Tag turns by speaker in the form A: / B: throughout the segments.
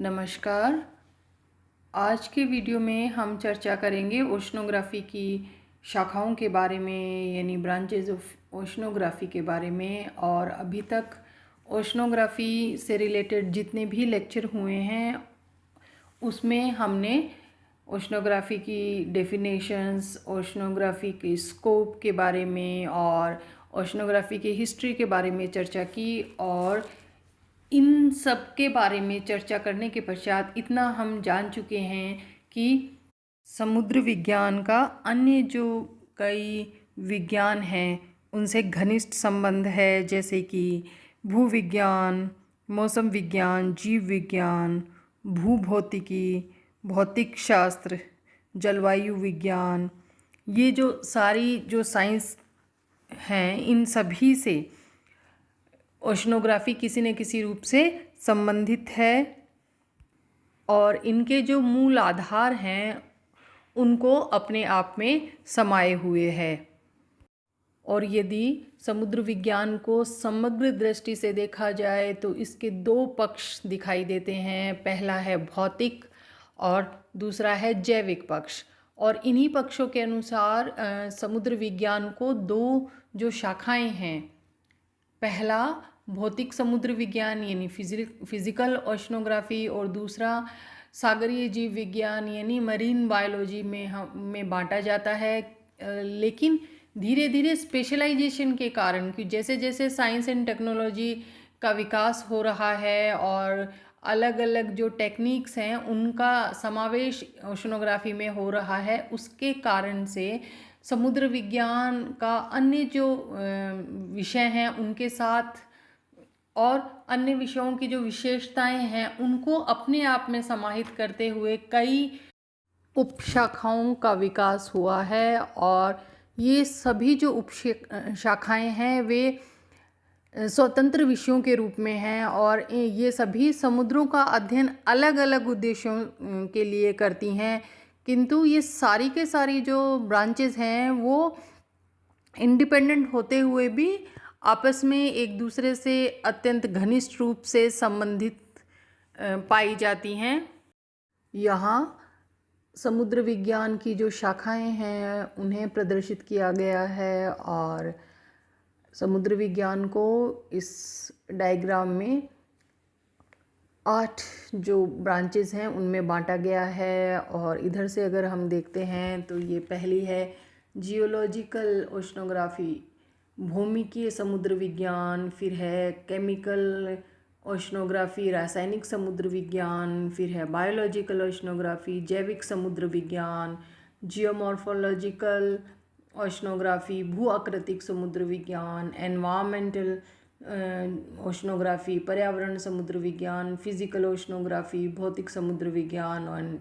A: नमस्कार। आज के वीडियो में हम चर्चा करेंगे ओशनोग्राफ़ी की शाखाओं के बारे में, यानी ब्रांचेज ऑफ ओशनोग्राफ़ी के बारे में। और अभी तक ओशनोग्राफ़ी से रिलेटेड जितने भी लेक्चर हुए हैं उसमें हमने ओशनोग्राफ़ी की डेफिनेशंस, ओशनोग्राफ़ी के स्कोप के बारे में और ओशनोग्राफ़ी की हिस्ट्री के बारे में चर्चा की। और इन सब के बारे में चर्चा करने के पश्चात इतना हम जान चुके हैं कि समुद्र विज्ञान का अन्य जो कई विज्ञान हैं उनसे घनिष्ठ संबंध है, जैसे कि भूविज्ञान, मौसम विज्ञान, जीव विज्ञान, भूभौतिकी, भौतिक शास्त्र, जलवायु विज्ञान। ये जो सारी जो साइंस हैं इन सभी से ओशनोग्राफ़ी किसी न किसी रूप से संबंधित है और इनके जो मूल आधार हैं उनको अपने आप में समाये हुए है। और यदि समुद्र विज्ञान को समग्र दृष्टि से देखा जाए तो इसके दो पक्ष दिखाई देते हैं। पहला है भौतिक और दूसरा है जैविक पक्ष। और इन्हीं पक्षों के अनुसार समुद्र विज्ञान को दो जो शाखाएं हैं, पहला भौतिक समुद्र विज्ञान यानी फिज़िकल ओशनोग्राफ़ी और दूसरा सागरीय जीव विज्ञान यानी मरीन बायोलॉजी में बांटा जाता है। लेकिन धीरे धीरे स्पेशलाइजेशन के कारण, कि जैसे जैसे साइंस एंड टेक्नोलॉजी का विकास हो रहा है और अलग अलग जो टेक्निक्स हैं उनका समावेश ओशनोग्राफ़ी में हो रहा है, उसके कारण से समुद्र विज्ञान का अन्य जो विषय हैं उनके साथ और अन्य विषयों की जो विशेषताएं हैं उनको अपने आप में समाहित करते हुए कई उपशाखाओं का विकास हुआ है। और ये सभी जो उपशाखाएं हैं वे स्वतंत्र विषयों के रूप में हैं और ये सभी समुद्रों का अध्ययन अलग अलग उद्देश्यों के लिए करती हैं, किंतु ये सारी के सारी जो ब्रांचेस हैं वो इंडिपेंडेंट होते हुए भी आपस में एक दूसरे से अत्यंत घनिष्ठ रूप से संबंधित पाई जाती हैं। यहाँ समुद्र विज्ञान की जो शाखाएं हैं उन्हें प्रदर्शित किया गया है और समुद्र विज्ञान को इस डायग्राम में 8 जो ब्रांचेस हैं उनमें बांटा गया है। और इधर से अगर हम देखते हैं तो ये पहली है जियोलॉजिकल ओशनोग्राफ़ी, भौमिकीय समुद्र विज्ञान, फिर है केमिकल ओशनोग्राफ़ी, रासायनिक समुद्र विज्ञान, फिर है बायोलॉजिकल ओशनोग्राफ़ी, जैविक समुद्र विज्ञान, जियोमॉर्फोलॉजिकल ओशनोग्राफ़ी, भू आकृतिक समुद्र विज्ञान, एनवायरमेंटल ओशनोग्राफ़ी, पर्यावरण समुद्र विज्ञान, फिज़िकल ओशनोग्राफ़ी, भौतिक समुद्र विज्ञान।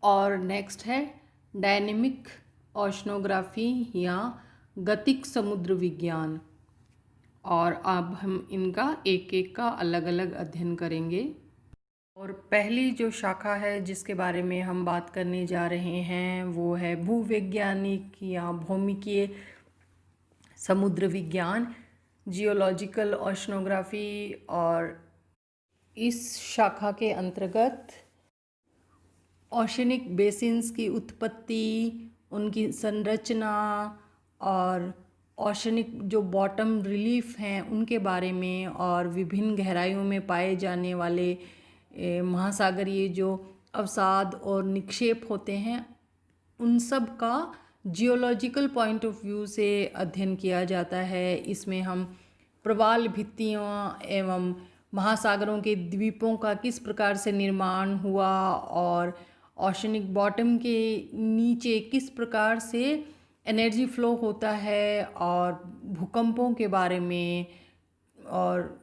A: और नेक्स्ट है डायनेमिक ओशनोग्राफ़ी या गतिक समुद्र विज्ञान। और अब हम इनका एक एक का अलग अलग अध्ययन करेंगे। और पहली जो शाखा है जिसके बारे में हम बात करने जा रहे हैं वो है भूवैज्ञानिक या भौमिकीय समुद्र विज्ञान, जियोलॉजिकल ओशनोग्राफ़ी। और इस शाखा के अंतर्गत ओशनिक बेसिन्स की उत्पत्ति, उनकी संरचना और ओशनिक जो बॉटम रिलीफ हैं उनके बारे में, और विभिन्न गहराइयों में पाए जाने वाले महासागरीय जो अवसाद और निक्षेप होते हैं उन सब का जियोलॉजिकल पॉइंट ऑफ व्यू से अध्ययन किया जाता है। इसमें हम प्रवाल भित्तियों एवं महासागरों के द्वीपों का किस प्रकार से निर्माण हुआ और ओशनिक बॉटम के नीचे किस प्रकार से एनर्जी फ्लो होता है, और भूकंपों के बारे में और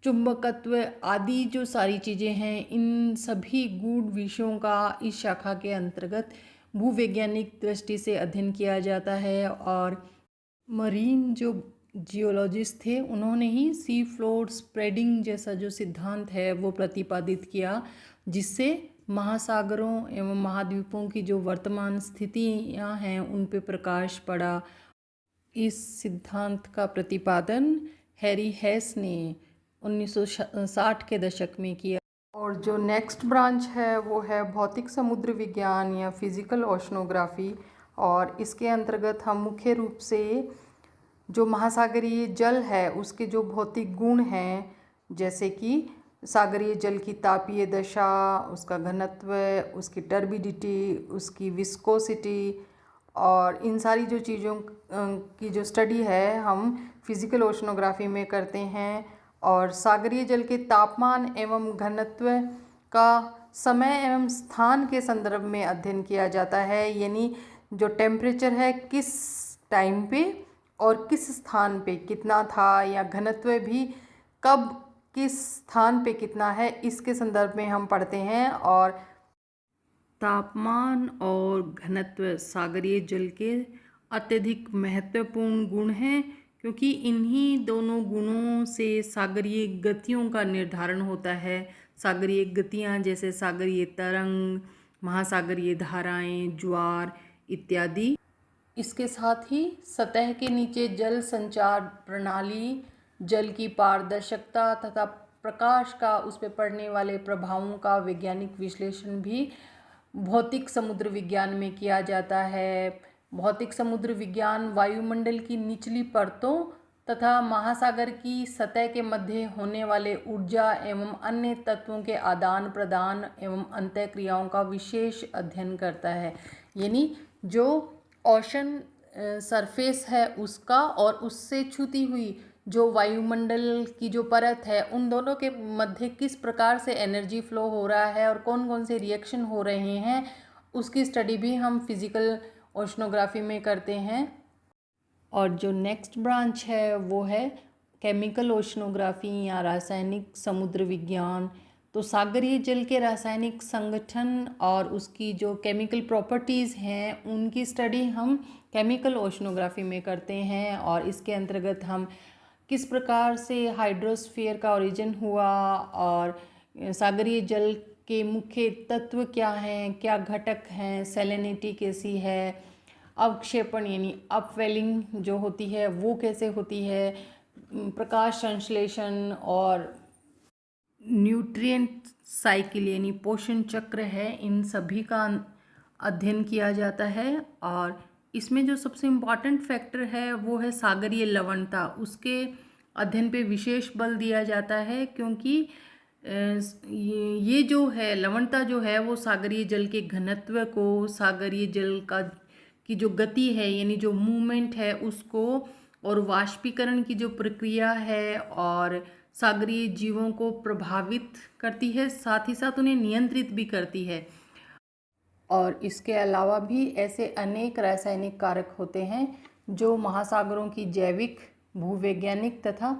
A: चुंबकत्व आदि जो सारी चीज़ें हैं, इन सभी गूढ़ विषयों का इस शाखा के अंतर्गत भूवैज्ञानिक दृष्टि से अध्ययन किया जाता है। और मरीन जो जियोलॉजिस्ट थे उन्होंने ही सी फ्लोर स्प्रेडिंग जैसा जो सिद्धांत है वो प्रतिपादित किया, जिससे महासागरों एवं महाद्वीपों की जो वर्तमान स्थितियां हैं उन पे प्रकाश पड़ा। इस सिद्धांत का प्रतिपादन हैरी हेस ने 1960 के दशक में किया। और जो नेक्स्ट ब्रांच है वो है भौतिक समुद्र विज्ञान या फिज़िकल ओशनोग्राफी। और इसके अंतर्गत हम मुख्य रूप से जो महासागरीय जल है उसके जो भौतिक गुण हैं, जैसे कि सागरीय जल की तापीय दशा, उसका घनत्व, उसकी टर्बिडिटी, उसकी विस्कोसिटी, और इन सारी जो चीज़ों की जो स्टडी है हम फिज़िकल ओशनोग्राफी में करते हैं। और सागरीय जल के तापमान एवं घनत्व का समय एवं स्थान के संदर्भ में अध्ययन किया जाता है, यानी जो टेम्परेचर है किस टाइम पे और किस स्थान पे कितना था, या घनत्व भी कब किस स्थान पे कितना है, इसके संदर्भ में हम पढ़ते हैं। और तापमान और घनत्व सागरीय जल के अत्यधिक महत्वपूर्ण गुण हैं, क्योंकि इन्हीं दोनों गुणों से सागरीय गतियों का निर्धारण होता है। सागरीय गतियाँ जैसे सागरीय तरंग, महासागरीय धाराएं, ज्वार इत्यादि। इसके साथ ही सतह के नीचे जल संचार प्रणाली, जल की पारदर्शकता तथा प्रकाश का उस पर पड़ने वाले प्रभावों का वैज्ञानिक विश्लेषण भी भौतिक समुद्र विज्ञान में किया जाता है। भौतिक समुद्र विज्ञान वायुमंडल की निचली परतों तथा महासागर की सतह के मध्य होने वाले ऊर्जा एवं अन्य तत्वों के आदान प्रदान एवं अंतःक्रियाओं का विशेष अध्ययन करता है। यानी जो ओशन सरफेस है उसका और उससे छूती हुई जो वायुमंडल की जो परत है, उन दोनों के मध्य किस प्रकार से एनर्जी फ्लो हो रहा है और कौन कौन से रिएक्शन हो रहे हैं, उसकी स्टडी भी हम फिज़िकल ओशनोग्राफी में करते हैं। और जो नेक्स्ट ब्रांच है वो है केमिकल ओशनोग्राफी या रासायनिक समुद्र विज्ञान। तो सागरीय जल के रासायनिक संगठन और उसकी जो केमिकल प्रॉपर्टीज़ हैं उनकी स्टडी हम केमिकल ओशनोग्राफी में करते हैं। और इसके अंतर्गत हम किस प्रकार से हाइड्रोस्फीयर का ओरिजिन हुआ और सागरीय जल के मुख्य तत्व क्या हैं, क्या घटक हैं, सैलिनिटी कैसी है, अवक्षेपण यानी अपवेलिंग जो होती है वो कैसे होती है, प्रकाश संश्लेषण और न्यूट्रिएंट साइकिल यानी पोषण चक्र है, इन सभी का अध्ययन किया जाता है। और इसमें जो सबसे इम्पॉर्टेंट फैक्टर है वो है सागरीय लवणता। उसके अध्ययन पे विशेष बल दिया जाता है, क्योंकि ये जो है लवणता जो है वो सागरीय जल के घनत्व को, सागरीय जल का की जो गति है यानी जो मूवमेंट है उसको, और वाष्पीकरण की जो प्रक्रिया है और सागरीय जीवों को प्रभावित करती है, साथ ही साथ उन्हें नियंत्रित भी करती है। और इसके अलावा भी ऐसे अनेक रासायनिक कारक होते हैं जो महासागरों की जैविक, भूवैज्ञानिक तथा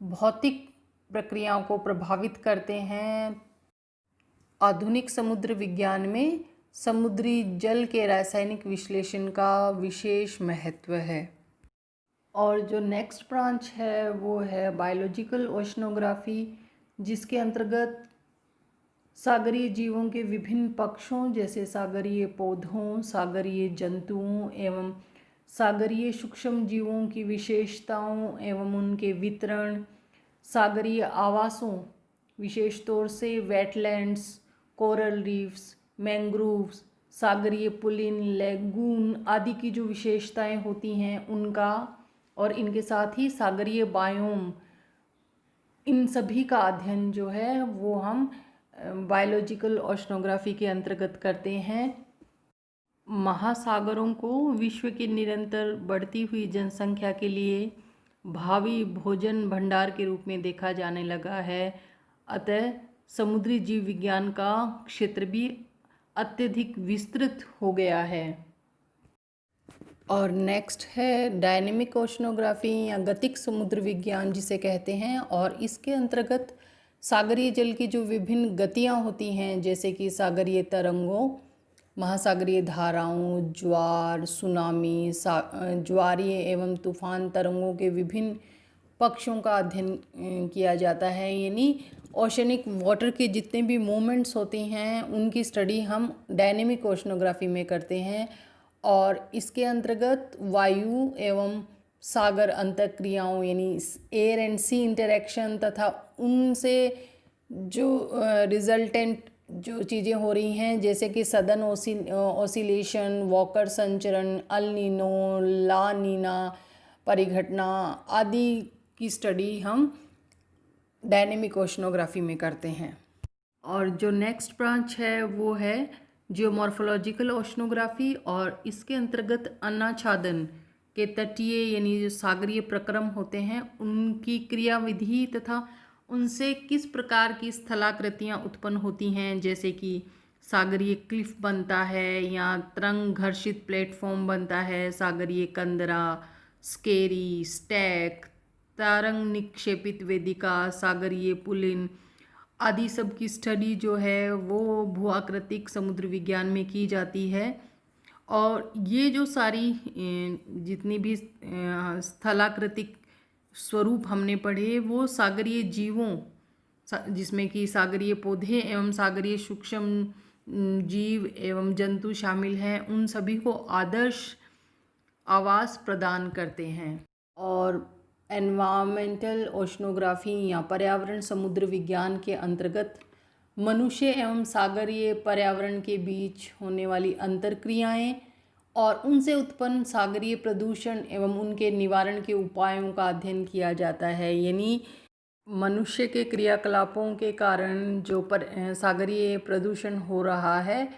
A: भौतिक प्रक्रियाओं को प्रभावित करते हैं। आधुनिक समुद्र विज्ञान में समुद्री जल के रासायनिक विश्लेषण का विशेष महत्व है। और जो नेक्स्ट ब्रांच है वो है बायोलॉजिकल ओशनोग्राफी, जिसके अंतर्गत सागरीय जीवों के विभिन्न पक्षों जैसे सागरीय पौधों, सागरीय जंतुओं एवं सागरीय सूक्ष्म जीवों की विशेषताओं एवं उनके वितरण, सागरीय आवासों विशेष तौर से वेटलैंड्स, कोरल रीफ्स, मैंग्रोव्स, सागरीय पुलिन, लैगून आदि की जो विशेषताएं होती हैं उनका, और इनके साथ ही सागरीय बायोम, इन सभी का अध्ययन जो है वो हम बायोलॉजिकल ओशनोग्राफी के अंतर्गत करते हैं। महासागरों को विश्व की निरंतर बढ़ती हुई जनसंख्या के लिए भावी भोजन भंडार के रूप में देखा जाने लगा है। अतः समुद्री जीव विज्ञान का क्षेत्र भी अत्यधिक विस्तृत हो गया है। और नेक्स्ट है डायनेमिक ओशनोग्राफी या गतिक समुद्र विज्ञान जिसे कहते हैं। और इसके अंतर्गत सागरीय जल की जो विभिन्न गतियाँ होती हैं, जैसे कि सागरीय तरंगों, महासागरीय धाराओं, ज्वार, सुनामी, ज्वारीय एवं तूफान तरंगों के विभिन्न पक्षों का अध्ययन किया जाता है। यानी ओशनिक वाटर के जितने भी मूवमेंट्स होते हैं उनकी स्टडी हम डायनेमिक ओशनोग्राफी में करते हैं। और इसके अंतर्गत वायु एवं सागर अंतःक्रियाओं यानी एयर एंड सी इंटरेक्शन तथा उनसे जो रिजल्टेंट जो चीज़ें हो रही हैं, जैसे कि सदर्न ओसिलेशन, वॉकर संचरण, अल नीनो, ला नीना परिघटना आदि की स्टडी हम डायनेमिक ओशनोग्राफी में करते हैं। और जो नेक्स्ट ब्रांच है वो है जियोमॉर्फोलॉजिकल ओशनोग्राफी, और इसके अंतर्गत अन्नाच्छादन के तटीय यानी जो सागरीय प्रक्रम होते हैं उनकी क्रियाविधि तथा उनसे किस प्रकार की स्थलाकृतियाँ उत्पन्न होती हैं, जैसे कि सागरीय क्लिफ बनता है या तरंग घर्षित प्लेटफॉर्म बनता है, सागरीय कंदरा, स्केरी, स्टैक, तरंग निक्षेपित वेदिका, सागरीय पुलिन आदि सब की स्टडी जो है वो भूआकृतिक समुद्र विज्ञान में की जाती है। और ये जो सारी जितनी भी स्थलाकृतिक स्वरूप हमने पढ़े वो सागरीय जीवों, जिसमें कि सागरीय पौधे एवं सागरीय सूक्ष्म जीव एवं जंतु शामिल हैं, उन सभी को आदर्श आवास प्रदान करते हैं। और एनवायरमेंटल ओशनोग्राफी या पर्यावरण समुद्र विज्ञान के अंतर्गत मनुष्य एवं सागरीय पर्यावरण के बीच होने वाली अंतरक्रियाएं और उनसे उत्पन्न सागरीय प्रदूषण एवं उनके निवारण के उपायों का अध्ययन किया जाता है। यानी मनुष्य के क्रियाकलापों के कारण जो सागरीय प्रदूषण हो रहा है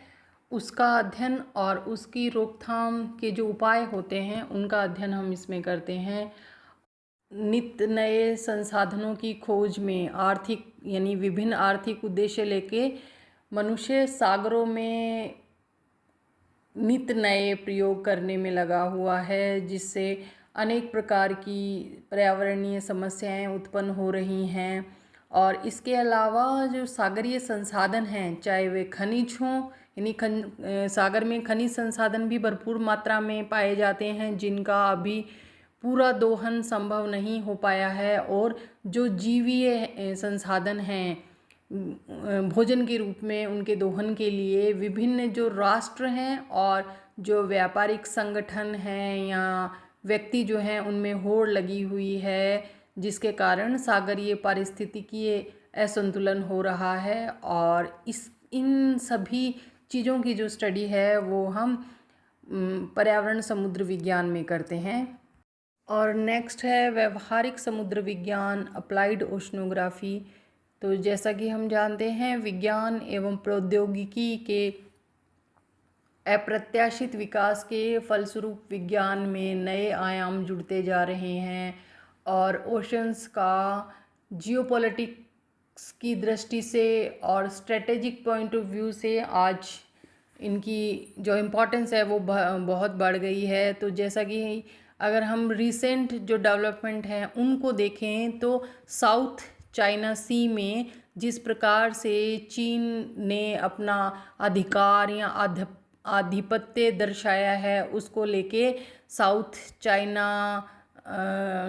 A: उसका अध्ययन और उसकी रोकथाम के जो उपाय होते हैं उनका अध्ययन हम इसमें करते हैं। नित्य नए संसाधनों की खोज में आर्थिक यानी विभिन्न आर्थिक उद्देश्य लेके मनुष्य सागरों में नित्य नए प्रयोग करने में लगा हुआ है, जिससे अनेक प्रकार की पर्यावरणीय समस्याएं उत्पन्न हो रही हैं। और इसके अलावा जो सागरीय संसाधन हैं, चाहे वे खनिज हों, यानी सागर में खनिज संसाधन भी भरपूर मात्रा में पाए जाते हैं जिनका अभी पूरा दोहन संभव नहीं हो पाया है, और जो जीवीय संसाधन हैं भोजन के रूप में उनके दोहन के लिए विभिन्न जो राष्ट्र हैं और जो व्यापारिक संगठन हैं या व्यक्ति जो हैं उनमें होड़ लगी हुई है, जिसके कारण सागरीय पारिस्थितिकीय असंतुलन हो रहा है। और इन सभी चीज़ों की जो स्टडी है वो हम पर्यावरण समुद्र विज्ञान में करते हैं। और नेक्स्ट है व्यवहारिक समुद्र विज्ञान, अप्लाइड ओशनोग्राफी। तो जैसा कि हम जानते हैं विज्ञान एवं प्रौद्योगिकी के अप्रत्याशित विकास के फलस्वरूप विज्ञान में नए आयाम जुड़ते जा रहे हैं, और ओशंस का जियोपॉलिटिक्स की दृष्टि से और स्ट्रेटेजिक पॉइंट ऑफ व्यू से आज इनकी जो इम्पोर्टेंस है वो बहुत बढ़ गई है। तो जैसा कि अगर हम रिसेंट जो डेवलपमेंट हैं उनको देखें तो साउथ चाइना सी में जिस प्रकार से चीन ने अपना अधिकार या आधिपत्य दर्शाया है, उसको लेके साउथ चाइना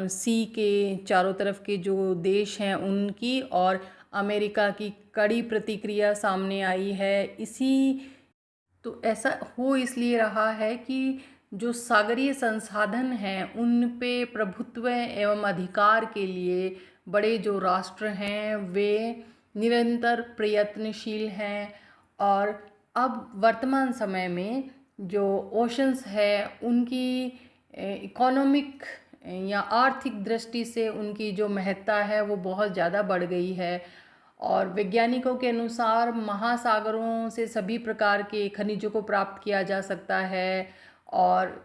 A: सी के चारों तरफ के जो देश हैं उनकी और अमेरिका की कड़ी प्रतिक्रिया सामने आई है। तो ऐसा हो इसलिए रहा है कि जो सागरीय संसाधन हैं उन पे प्रभुत्व एवं अधिकार के लिए बड़े जो राष्ट्र हैं वे निरंतर प्रयत्नशील हैं। और अब वर्तमान समय में जो ओशंस है उनकी इकोनॉमिक या आर्थिक दृष्टि से उनकी जो महत्ता है वो बहुत ज़्यादा बढ़ गई है। और वैज्ञानिकों के अनुसार महासागरों से सभी प्रकार के खनिजों को प्राप्त किया जा सकता है, और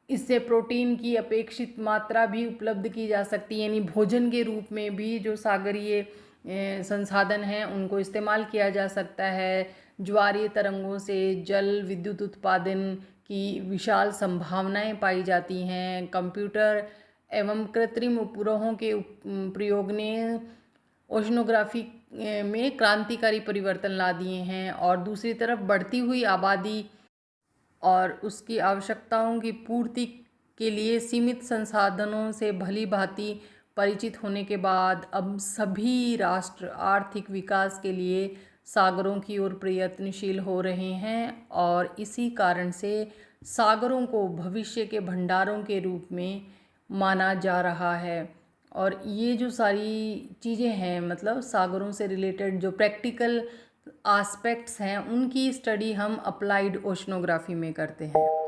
A: इससे प्रोटीन की अपेक्षित मात्रा भी उपलब्ध की जा सकती है। यानी भोजन के रूप में भी जो सागरीय संसाधन हैं उनको इस्तेमाल किया जा सकता है। ज्वारीय तरंगों से जल विद्युत उत्पादन की विशाल संभावनाएं पाई जाती हैं। कंप्यूटर एवं कृत्रिम उपग्रहों के प्रयोग ने ओशनोग्राफी में क्रांतिकारी परिवर्तन ला दिए हैं, और दूसरी तरफ बढ़ती हुई आबादी और उसकी आवश्यकताओं की पूर्ति के लिए सीमित संसाधनों से भली भांति परिचित होने के बाद अब सभी राष्ट्र आर्थिक विकास के लिए सागरों की ओर प्रयत्नशील हो रहे हैं, और इसी कारण से सागरों को भविष्य के भंडारों के रूप में माना जा रहा है। और ये जो सारी चीज़ें हैं, मतलब सागरों से रिलेटेड जो प्रैक्टिकल आस्पेक्ट्स हैं, उनकी स्टडी हम अप्लाइड ओशनोग्राफी में करते हैं।